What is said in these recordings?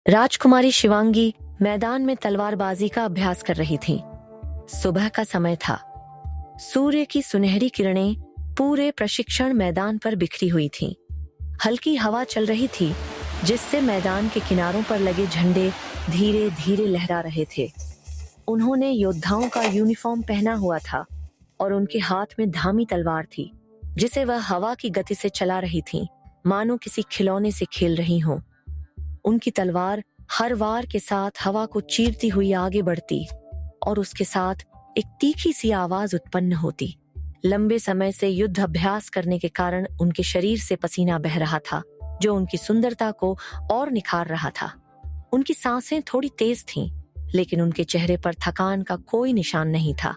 राजकुमारी शिवांगी मैदान में तलवारबाजी का अभ्यास कर रही थी। सुबह का समय था। सूर्य की सुनहरी किरणें पूरे प्रशिक्षण मैदान पर बिखरी हुई थीं। हल्की हवा चल रही थी, जिससे मैदान के किनारों पर लगे झंडे धीरे धीरे लहरा रहे थे। उन्होंने योद्धाओं का यूनिफॉर्म पहना हुआ था और उनके हाथ में धामी तलवार थी, जिसे वह हवा की गति से चला रही थीं, मानो किसी खिलौने से खेल रही हों। उनकी तलवार हर वार के साथ हवा को चीरती हुई आगे बढ़ती और उसके साथ एक तीखी सी आवाज उत्पन्न होती। लंबे समय से युद्ध अभ्यास करने के कारण उनके शरीर से पसीना बह रहा था, जो उनकी सुंदरता को और निखार रहा था। उनकी सांसें थोड़ी तेज थीं, लेकिन उनके चेहरे पर थकान का कोई निशान नहीं था।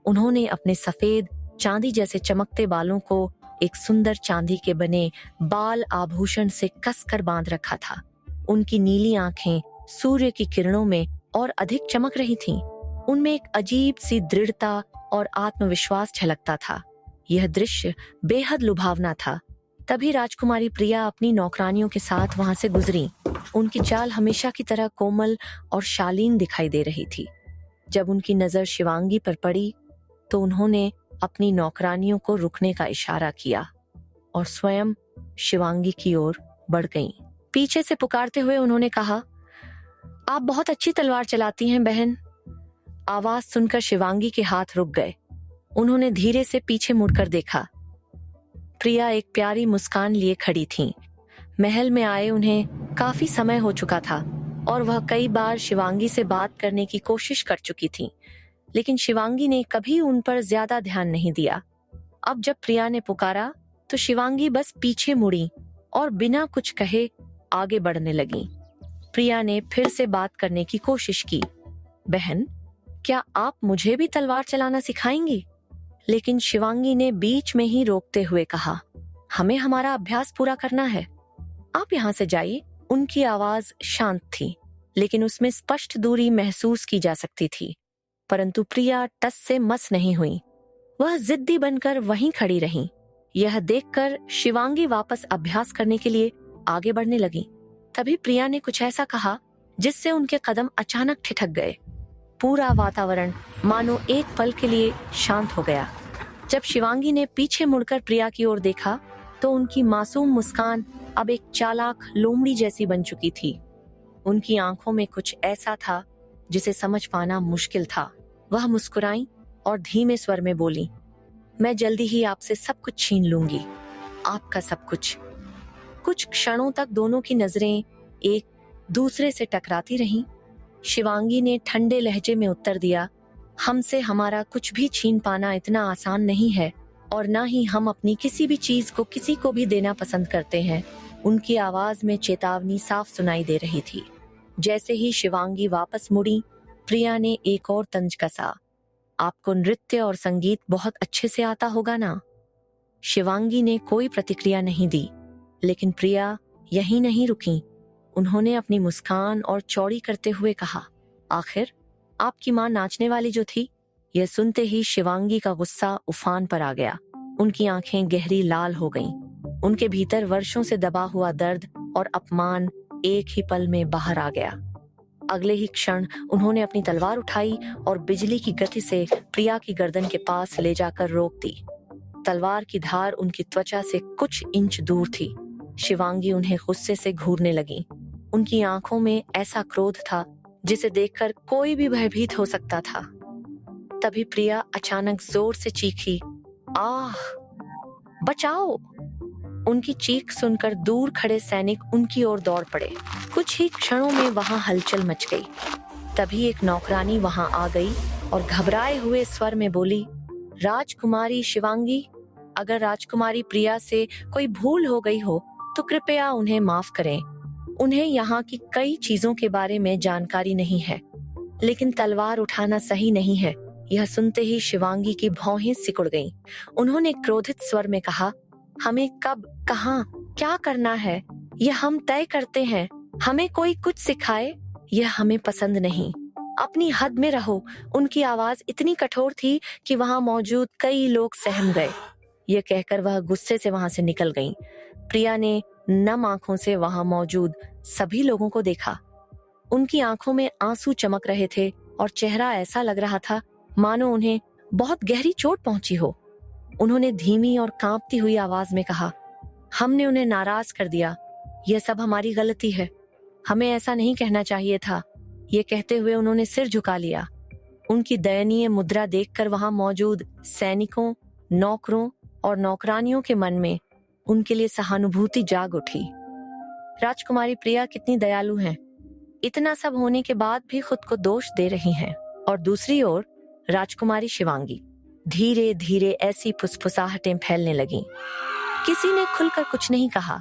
उन्होंने अपने सफेद चांदी जैसे चमकते बालों को एक सुंदर चांदी के बने बाल आभूषण से कसकर बांध रखा था। उनकी नीली आंखें सूर्य की किरणों में और अधिक चमक रही थीं। उनमें एक अजीब सी दृढ़ता और आत्मविश्वास झलकता था। यह दृश्य बेहद लुभावना था। तभी राजकुमारी प्रिया अपनी नौकरानियों के साथ वहां से गुजरी। उनकी चाल हमेशा की तरह कोमल और शालीन दिखाई दे रही थी। जब उनकी नजर शिवांगी पर पड़ी, तो उन्होंने अपनी नौकरानियों को रुकने का इशारा किया और स्वयं शिवांगी की ओर बढ़ गईं। पीछे से पुकारते हुए उन्होंने कहा, आप बहुत अच्छी तलवार चलाती हैं बहन। आवाज सुनकर शिवांगी के हाथ रुक गए। उन्होंने धीरे से पीछे मुड़कर देखा। प्रिया एक प्यारी मुस्कान लिए खड़ी थीं। महल में आए उन्हें काफी समय हो चुका था और वह कई बार शिवांगी से बात करने की कोशिश कर चुकी थीं, लेकिन शिवांगी ने कभी उन पर ज्यादा ध्यान नहीं दिया। अब जब प्रिया ने पुकारा, तो शिवांगी बस पीछे मुड़ी और बिना कुछ कहे आगे बढ़ने लगी। प्रिया ने फिर से बात करने की कोशिश की, बहन, क्या आप मुझे भी तलवार चलाना सिखाएंगी? लेकिन शिवांगी ने बीच में ही रोकते हुए कहा, हमें हमारा अभ्यास पूरा करना है, आप यहाँ से जाइए। उनकी आवाज शांत थी, लेकिन उसमें स्पष्ट दूरी महसूस की जा सकती थी। परंतु प्रिया टस से मस नहीं हुई। वह जिद्दी बनकर वहीं खड़ी रही। यह देखकर शिवांगी वापस अभ्यास करने के लिए आगे बढ़ने लगी। तभी प्रिया ने कुछ ऐसा कहा जिससे उनके कदम अचानक ठिठक गए। पूरा वातावरण मानो एक पल के लिए शांत हो गया। जब शिवांगी ने पीछे मुड़कर प्रिया की ओर देखा, तो उनकी मासूम मुस्कान अब एक चालाक लोमड़ी जैसी बन चुकी थी। उनकी आंखों में कुछ ऐसा था जिसे समझ पाना मुश्किल था। वह मुस्कुराई और धीमे स्वर में बोली, मैं जल्दी ही आपसे सब कुछ छीन लूंगी, आपका सब कुछ। कुछ क्षणों तक दोनों की नजरें एक दूसरे से टकराती रहीं। शिवांगी ने ठंडे लहजे में उत्तर दिया, हमसे हमारा कुछ भी छीन पाना इतना आसान नहीं है, और ना ही हम अपनी किसी भी चीज को किसी को भी देना पसंद करते हैं। उनकी आवाज में चेतावनी साफ सुनाई दे रही थी। जैसे ही शिवांगी वापस मुड़ी, प्रिया ने एक और तंज कसा, आपको नृत्य और संगीत बहुत अच्छे से आता होगा ना? शिवांगी ने कोई प्रतिक्रिया नहीं दी, लेकिन प्रिया यहीं नहीं रुकी। उन्होंने अपनी मुस्कान और चौड़ी करते हुए कहा, आखिर आपकी माँ नाचने वाली जो थी? यह सुनते ही शिवांगी का गुस्सा उफान पर आ गया। उनकी आंखें गहरी लाल हो गईं। उनके भीतर वर्षों से दबा हुआ दर्द और अपमान एक ही पल में बाहर आ गया। अगले ही क्षण उन्होंने अपनी तलवार उठाई और बिजली की गति से प्रिया की गर्दन के पास ले जाकर रोक दी। तलवार की धार उनकी त्वचा से कुछ इंच दूर थी। शिवांगी उन्हें गुस्से से घूरने लगी। उनकी आंखों में ऐसा क्रोध था जिसे देखकर कोई भी भयभीत हो सकता था। तभी प्रिया अचानक जोर से चीखी, आह, बचाओ! उनकी चीख सुनकर दूर खड़े सैनिक उनकी ओर दौड़ पड़े। कुछ ही क्षणों में वहां हलचल मच गई। तभी एक नौकरानी वहां आ गई और घबराए हुए स्वर में बोली, राजकुमारी शिवांगी, अगर राजकुमारी प्रिया से कोई भूल हो गई हो तो कृपया उन्हें माफ करें। उन्हें यहाँ की कई चीजों के बारे में जानकारी नहीं है, लेकिन तलवार उठाना सही नहीं है। यह सुनते ही शिवांगी की भौहें सिकुड़ गईं। उन्होंने क्रोधित स्वर में कहा, हमें कब, कहाँ, क्या करना है, यह हम तय करते हैं। हमें कोई कुछ सिखाए, यह हमें पसंद नहीं। अपनी हद में रहो। उनकी आवाज इतनी कठोर थी कि वहां मौजूद कई लोग सहम गए। यह कहकर वह गुस्से से वहां से निकल गईं। प्रिया ने नम आंखों से वहां मौजूद सभी लोगों को देखा। उनकी आंखों में आंसू चमक रहे थे और चेहरा ऐसा लग रहा था मानो उन्हें बहुत गहरी चोट पहुंची हो। उन्होंने धीमी और कांपती हुई आवाज में कहा, हमने उन्हें नाराज कर दिया। यह सब हमारी गलती है। हमें ऐसा नहीं कहना चाहिए था। ये कहते हुए उन्होंने सिर झुका लिया। उनकी दयनीय मुद्रा देखकर वहां मौजूद सैनिकों, नौकरों और नौकरानियों के मन में उनके लिए सहानुभूति जाग उठी। राजकुमारी प्रिया कितनी दयालु हैं। इतना सब होने के बाद भी खुद को दोष दे रही हैं। और दूसरी ओर राजकुमारी शिवांगी। धीरे धीरे ऐसी फुसफुसाहटें फैलने लगीं। किसी ने खुलकर कुछ नहीं कहा,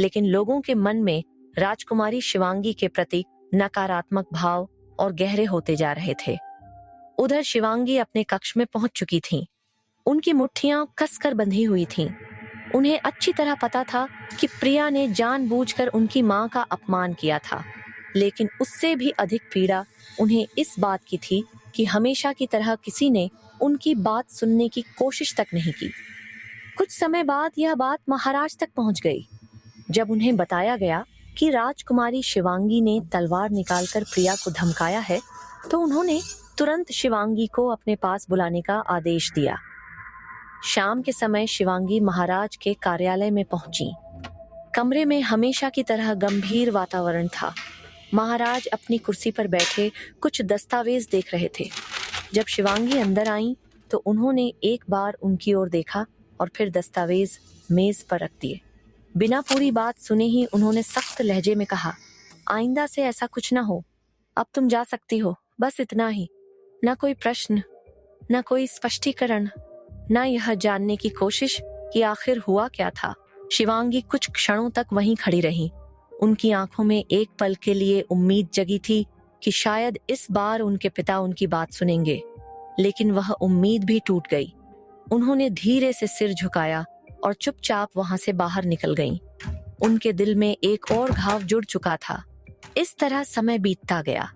लेकिन लोगों के मन में राजकुमारी शिवांगी के प्रति नकारात्मक भाव और गहरे होते जा रहे थे। उधर शिवांगी अपने कक्ष में पहुंच चुकी थीं। उनकी मुट्ठियां कसकर बंधी हुई थीं। उन्हें अच्छी तरह पता था कि प्रिया ने जानबूझकर उनकी मां का अपमान किया था, लेकिन उससे भी अधिक पीड़ा उन्हें इस बात की थी कि हमेशा की तरह किसी ने उनकी बात सुनने की कोशिश तक नहीं की। कुछ समय बाद यह बात महाराज तक पहुंच गई। जब उन्हें बताया गया कि राजकुमारी शिवांगी ने तलवार निकालकर प्रिया को धमकाया है, तो उन्होंने तुरंत शिवांगी को अपने पास बुलाने का आदेश दिया। शाम के समय शिवांगी महाराज के कार्यालय में पहुंची। कमरे में हमेशा की तरह गंभीर वातावरण था। महाराज अपनी कुर्सी पर बैठे कुछ दस्तावेज देख रहे थे। जब शिवांगी अंदर आईं, तो उन्होंने एक बार उनकी ओर देखा और फिर दस्तावेज मेज पर रख दिए। बिना पूरी बात सुने ही उन्होंने सख्त लहजे में कहा, आइंदा से ऐसा कुछ ना हो। अब तुम जा सकती हो, बस इतना ही। ना कोई प्रश्न, ना कोई स्पष्टीकरण, ना यह जानने की कोशिश कि आखिर हुआ क्या था। शिवांगी कुछ क्षणों तक वहीं खड़ी रही। उनकी आंखों में एक पल के लिए उम्मीद जगी थी कि शायद इस बार उनके पिता उनकी बात सुनेंगे, लेकिन वह उम्मीद भी टूट गई। उन्होंने धीरे से सिर झुकाया और चुपचाप वहां से बाहर निकल गईं। उनके दिल में एक और घाव जुड़ चुका था। इस तरह समय बीतता गया।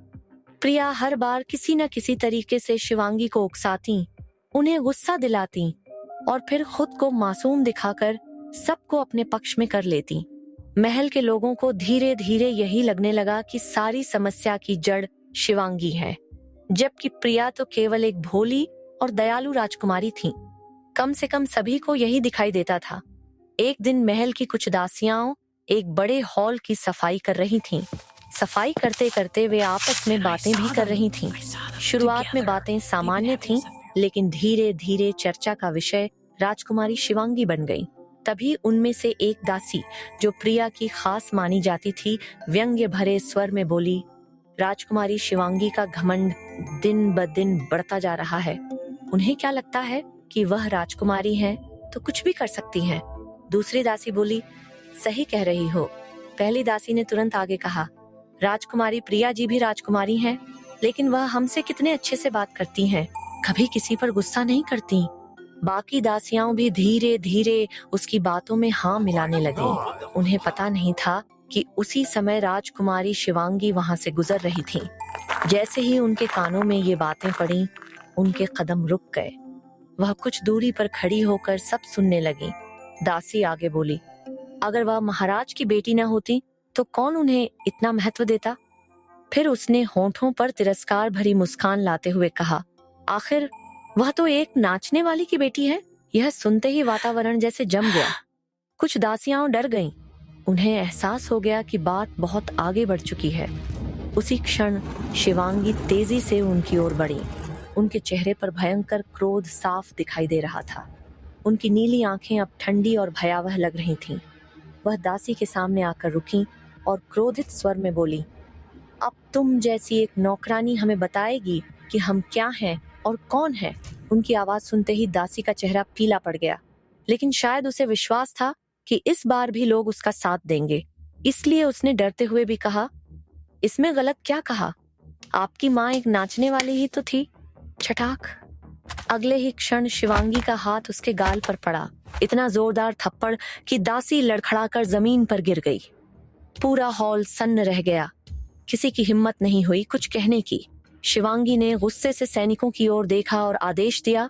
प्रिया हर बार किसी न किसी तरीके से शिवांगी को उकसाती, उन्हें गुस्सा दिलाती और फिर खुद को मासूम दिखाकर सबको अपने पक्ष में कर लेती। महल के लोगों को धीरे धीरे यही लगने लगा कि सारी समस्या की जड़ शिवांगी है, जबकि प्रिया तो केवल एक भोली और दयालु राजकुमारी थी। कम से कम सभी को यही दिखाई देता था। एक दिन महल की कुछ दासियां एक बड़े हॉल की सफाई कर रही थीं। सफाई करते करते वे आपस में बातें भी कर रही थीं। शुरुआत में बातें सामान्य थीं, लेकिन धीरे धीरे चर्चा का विषय राजकुमारी शिवांगी बन गई। तभी उनमें से एक दासी, जो प्रिया की खास मानी जाती थी, व्यंग्य भरे स्वर में बोली, राजकुमारी शिवांगी का घमंड दिन ब दिन बढ़ता जा रहा है। उन्हें क्या लगता है कि वह राजकुमारी हैं तो कुछ भी कर सकती हैं। दूसरी दासी बोली, सही कह रही हो। पहली दासी ने तुरंत आगे कहा, राजकुमारी प्रिया जी भी राजकुमारी हैं, लेकिन वह हमसे कितने अच्छे से बात करती हैं, कभी किसी पर गुस्सा नहीं करती। बाकी दासियां भी धीरे धीरे उसकी बातों में हाँ मिलाने लगी। उन्हें पता नहीं था कि उसी समय राजकुमारी शिवांगी वहां से गुजर रही थी। जैसे ही उनके कानों में ये बातें पड़ी, उनके कदम रुक गए। वह कुछ दूरी पर खड़ी होकर सब सुनने लगी। दासी आगे बोली, अगर वह महाराज की बेटी न होती तो कौन उन्हें इतना महत्व देता। फिर उसने होठों पर तिरस्कार भरी मुस्कान लाते हुए कहा, आखिर वह तो एक नाचने वाली की बेटी है। यह सुनते ही वातावरण जैसे जम गया। कुछ दासियां डर गईं। उन्हें एहसास हो गया कि बात बहुत आगे बढ़ चुकी है। उसी क्षण शिवांगी तेजी से उनकी ओर बढ़ी। उनके चेहरे पर भयंकर क्रोध साफ दिखाई दे रहा था। उनकी नीली आंखें अब ठंडी और भयावह लग रही थीं। वह दासी के सामने आकर रुकी और क्रोधित स्वर में बोली, अब तुम जैसी एक नौकरानी हमें बताएगी कि हम क्या हैं और कौन है। उनकी आवाज सुनते ही दासी का चेहरा पीला पड़ गया, लेकिन शायद उसे विश्वास था कि इस बार भी लोग उसका साथ देंगे। इसलिए उसने डरते हुए भी कहा, इसमें गलत क्या कहा? आपकी माँ एक नाचने वाली ही तो थी। छटाक। अगले ही क्षण शिवांगी का हाथ उसके गाल पर पड़ा। इतना जोरदार थप्पड़ कि दासी लड़खड़ाकर जमीन पर गिर गई। पूरा हॉल सन्न रह गया। किसी की हिम्मत नहीं हुई कुछ कहने की। शिवांगी ने गुस्से से सैनिकों की ओर देखा और आदेश दिया,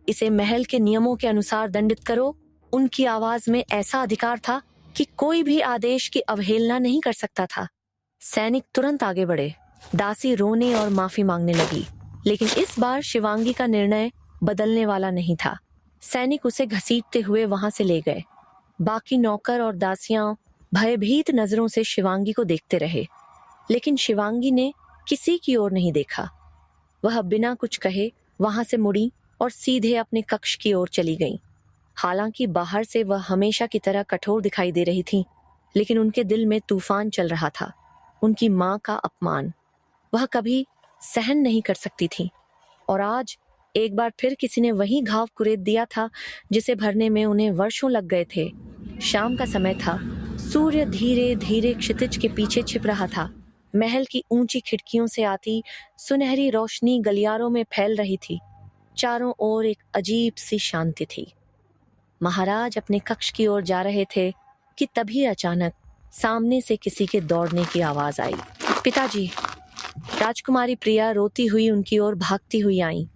इसे महल के नियमों के अनुसार दंडित करो। उनकी आवाज में ऐसा अधिकार था कि कोई भी आदेश की अवहेलना नहीं कर सकता था। सैनिक तुरंत आगे बढ़े। दासी रोने और माफी मांगने लगी, लेकिन इस बार शिवांगी का निर्णय बदलने वाला नहीं था। सैनिक उसे घसीटते हुए वहां से ले गए। बाकी नौकर और दासियां भयभीत नजरों से शिवांगी को देखते रहे, लेकिन शिवांगी ने किसी की ओर नहीं देखा। वह बिना कुछ कहे वहां से मुड़ी और सीधे अपने कक्ष की ओर चली गई। हालांकि बाहर से वह हमेशा की तरह कठोर दिखाई दे रही थी, लेकिन उनके दिल में तूफान चल रहा था। उनकी माँ का अपमान वह कभी सहन नहीं कर सकती थी, और आज एक बार फिर किसी ने वही घाव कुरेद दिया था जिसे भरने में उन्हें वर्षों लग गए थे। शाम का समय था। सूर्य धीरे धीरे क्षितिज के पीछे छिप रहा था। महल की ऊंची खिड़कियों से आती सुनहरी रोशनी गलियारों में फैल रही थी। चारों ओर एक अजीब सी शांति थी। महाराज अपने कक्ष की ओर जा रहे थे कि तभी अचानक सामने से किसी के दौड़ने की आवाज आई। पिताजी! राजकुमारी प्रिया रोती हुई उनकी ओर भागती हुई आई।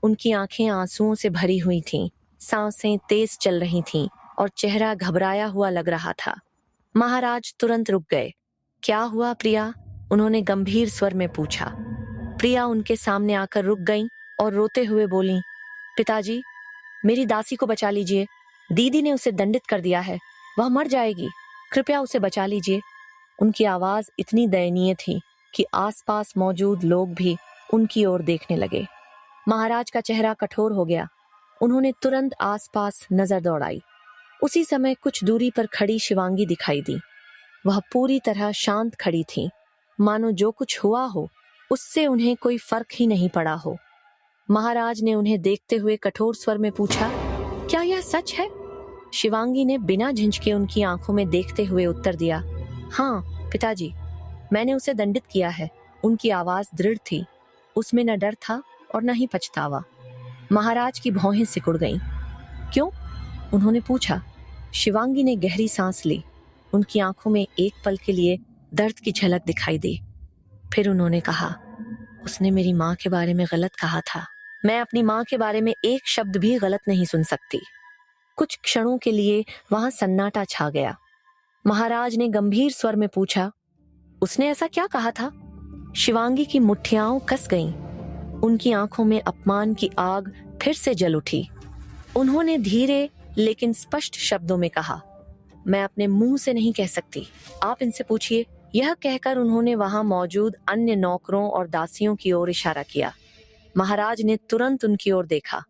उनकी आंखें आंसुओं से भरी हुई थीं, सांसें तेज चल रही थीं और चेहरा घबराया हुआ लग रहा था। महाराज तुरंत रुक गए। क्या हुआ प्रिया? उन्होंने गंभीर स्वर में पूछा। प्रिया उनके सामने आकर रुक गईं और रोते हुए बोलीं, पिताजी, मेरी दासी को बचा लीजिए। दीदी ने उसे दंडित कर दिया है, वह मर जाएगी, कृपया उसे बचा लीजिए। उनकी आवाज इतनी दयनीय थी कि आसपास मौजूद लोग भी उनकी ओर देखने लगे। महाराज का चेहरा कठोर हो गया। उन्होंने तुरंत आसपास नजर दौड़ाई। उसी समय कुछ दूरी पर खड़ी शिवांगी दिखाई दी। वह पूरी तरह शांत खड़ी थी, मानो जो कुछ हुआ हो उससे उन्हें कोई फर्क ही नहीं पड़ा हो। महाराज ने उन्हें देखते हुए कठोर स्वर में पूछा, क्या यह सच है? शिवांगी ने बिना झिझके उनकी आंखों में देखते हुए उत्तर दिया, हाँ पिताजी, मैंने उसे दंडित किया है। उनकी आवाज दृढ़ थी, उसमें न डर था और न ही पछतावा। महाराज की भौहें सिकुड़ गईं। क्यों? उन्होंने पूछा। शिवांगी ने गहरी सांस ली। उनकी आंखों में एक पल के लिए दर्द की झलक दिखाई दी। फिर उन्होंने कहा, उसने मेरी माँ के बारे में गलत कहा था। मैं अपनी माँ के बारे में एक शब्द भी गलत नहीं सुन सकती। कुछ क्षणों के लिए वहां सन्नाटा छा गया। महाराज ने गंभीर स्वर में पूछा, उसने ऐसा क्या कहा था? शिवांगी की मुट्ठियां कस गईं। उनकी आंखों में अपमान की आग फिर से जल उठी। उन्होंने धीरे लेकिन स्पष्ट शब्दों में कहा, मैं अपने मुंह से नहीं कह सकती, आप इनसे पूछिए। यह कहकर उन्होंने वहां मौजूद अन्य नौकरों और दासियों की ओर इशारा किया। महाराज ने तुरंत उनकी ओर देखा।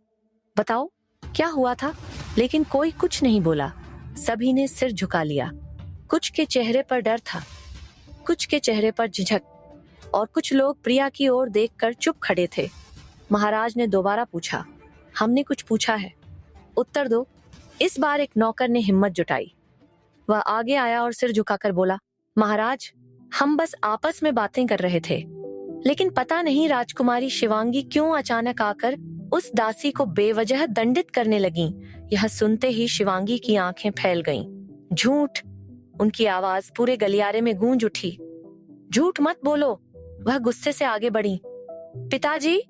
बताओ, क्या हुआ था? लेकिन कोई कुछ नहीं बोला। सभी ने सिर झुका लिया। कुछ के चेहरे पर डर था, कुछ के चेहरे पर झिझक, और कुछ लोग प्रिया की ओर देखकर चुप खड़े थे। महाराज ने दोबारा पूछा, हमने कुछ पूछा है, उत्तर दो। इस बार एक नौकर ने हिम्मत जुटाई। वह आगे आया और सिर झुकाकर बोला, महाराज, हम बस आपस में बातें कर रहे थे, लेकिन पता नहीं राजकुमारी शिवांगी क्यों अचानक आकर उस दासी को बेवजह दंडित करने लगीं। यह सुनते ही शिवांगी की आंखें फैल गईं। झूठ! उनकी आवाज पूरे गलियारे में गूंज उठी। झूठ मत बोलो! वह गुस्से से आगे बढ़ी। पिताजी,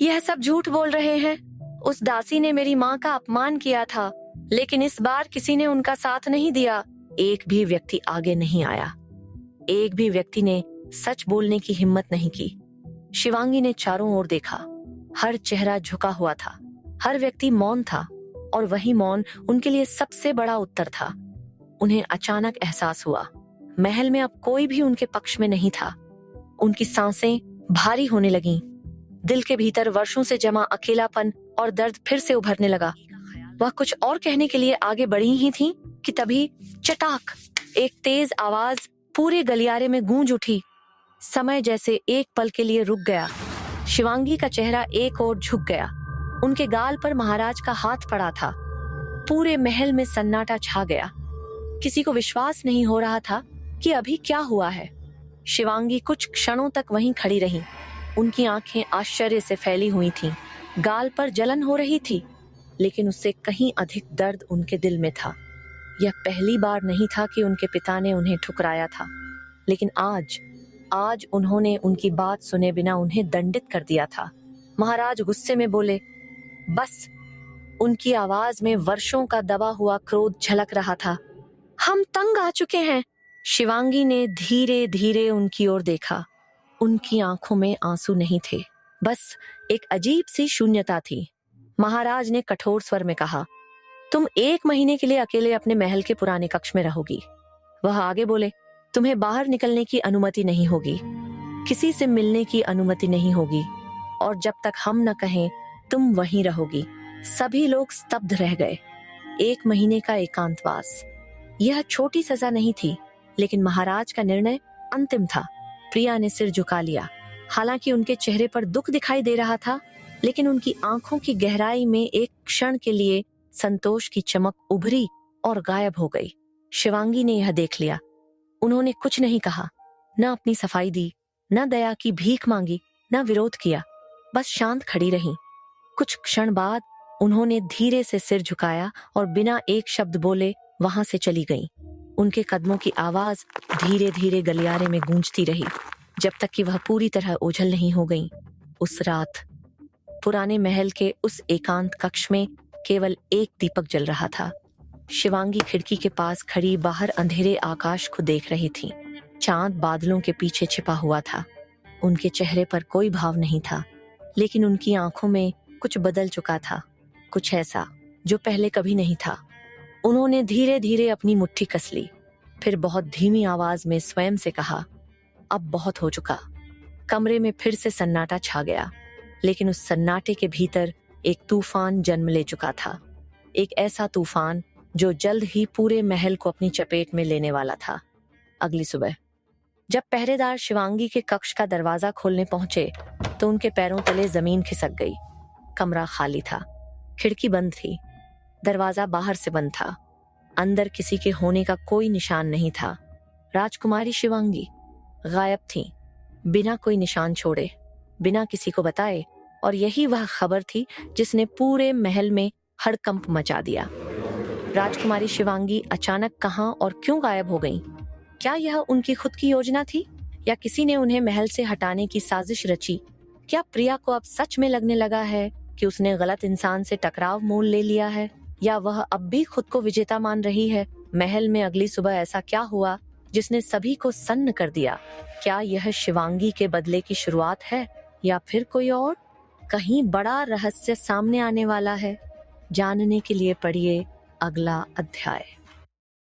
यह सब झूठ बोल रहे हैं। उस दासी ने मेरी माँ का अपमान किया था, लेकिन इस बार किसी ने उनका साथ नहीं दिया। एक भी व्यक्ति आगे नहीं आया। एक भी व्यक्ति ने सच बोलने की हिम्मत नहीं की। शिवांगी ने चारों ओर देखा। हर चेहरा झुका हुआ था, हर व्यक्ति मौन था, और वही मौन उनके लिए सबसे बड़ा उत्तर था। उन्हें अचानक एहसास हुआ, महल में अब कोई भी उनके पक्ष में नहीं था। उनकी सांसें भारी होने लगीं। दिल के भीतर वर्षों से जमा अकेलापन और दर्द फिर से उभरने लगा। वह कुछ और कहने के लिए आगे बढ़ी ही थी कि तभी चटाक, एक तेज आवाज पूरे गलियारे में गूंज उठी। समय जैसे एक पल के लिए रुक गया। शिवांगी का चेहरा एक ओर झुक गया। उनके गाल पर महाराज का हाथ पड़ा था। पूरे महल में सन्नाटा छा गया। किसी को विश्वास नहीं हो रहा था कि अभी क्या हुआ है। शिवांगी कुछ क्षणों तक वहीं खड़ी रही। उनकी आंखें आश्चर्य से फैली हुई थीं। गाल पर जलन हो रही थी, लेकिन उससे कहीं अधिक दर्द उनके दिल में था। यह पहली बार नहीं था कि उनके पिता ने उन्हें ठुकराया था, लेकिन आज उन्होंने उनकी बात सुने बिना उन्हें दंडित कर दिया था। महाराज गुस्से में बोले, बस। उनकी आवाज में वर्षों का दबा हुआ क्रोध झलक रहा था। हम तंग आ चुके हैं। शिवांगी ने धीरे धीरे उनकी ओर देखा। उनकी आंखों में आंसू नहीं थे, बस एक अजीब सी शून्यता थी। महाराज ने कठोर स्वर में कहा, तुम 1 महीने के लिए अकेले अपने महल के पुराने कक्ष में रहोगी। वह आगे बोले, तुम्हें बाहर निकलने की अनुमति नहीं होगी, किसी से मिलने की अनुमति नहीं होगी, और जब तक हम न कहें तुम वहीं रहोगी। सभी लोग स्तब्ध रह गए। 1 महीने का एकांतवास, यह छोटी सजा नहीं थी, लेकिन महाराज का निर्णय अंतिम था। प्रिया ने सिर झुका लिया। हालांकि उनके चेहरे पर दुख दिखाई दे रहा था, लेकिन उनकी आंखों की गहराई में एक क्षण के लिए संतोष की चमक उभरी और गायब हो गई। शिवांगी ने यह देख लिया। उन्होंने कुछ नहीं कहा, न अपनी सफाई दी, न दया की भीख मांगी, न विरोध किया, बस शांत खड़ी रहीं। कुछ क्षण बाद उन्होंने धीरे से सिर झुकाया और बिना एक शब्द बोले वहां से चली गईं। उनके कदमों की आवाज धीरे धीरे गलियारे में गूंजती रही, जब तक कि वह पूरी तरह ओझल नहीं हो गईं। उस रात पुराने महल के उस एकांत कक्ष में केवल एक दीपक जल रहा था। शिवांगी खिड़की के पास खड़ी बाहर अंधेरे आकाश को देख रही थी। चांद बादलों के पीछे छिपा हुआ था। उनके चेहरे पर कोई भाव नहीं था, लेकिन उनकी आंखों में कुछ बदल चुका था, कुछ ऐसा जो पहले कभी नहीं था। उन्होंने धीरे धीरे अपनी मुट्ठी कस ली, फिर बहुत धीमी आवाज में स्वयं से कहा, अब बहुत हो चुका। कमरे में फिर से सन्नाटा छा गया, लेकिन उस सन्नाटे के भीतर एक तूफान जन्म ले चुका था। एक ऐसा तूफान जो जल्द ही पूरे महल को अपनी चपेट में लेने वाला था। अगली सुबह जब पहरेदार शिवांगी के कक्ष का दरवाजा खोलने पहुंचे, तो उनके पैरों तले जमीन खिसक गई। कमरा खाली था, खिड़की बंद थी, दरवाजा बाहर से बंद था, अंदर किसी के होने का कोई निशान नहीं था। राजकुमारी शिवांगी गायब थी, बिना कोई निशान छोड़े, बिना किसी को बताए, और यही वह खबर थी जिसने पूरे महल में हड़कंप मचा दिया। राजकुमारी शिवांगी अचानक कहां और क्यों गायब हो गईं? क्या यह उनकी खुद की योजना थी, या किसी ने उन्हें महल से हटाने की साजिश रची? क्या प्रिया को अब सच में लगने लगा है कि उसने गलत इंसान से टकराव मोल ले लिया है, या वह अब भी खुद को विजेता मान रही है? महल में अगली सुबह ऐसा क्या हुआ जिसने सभी को सन्न कर दिया? क्या यह शिवांगी के बदले की शुरुआत है, या फिर कोई और? कहीं बड़ा रहस्य सामने आने वाला है। जानने के लिए पढ़िए अगला अध्याय।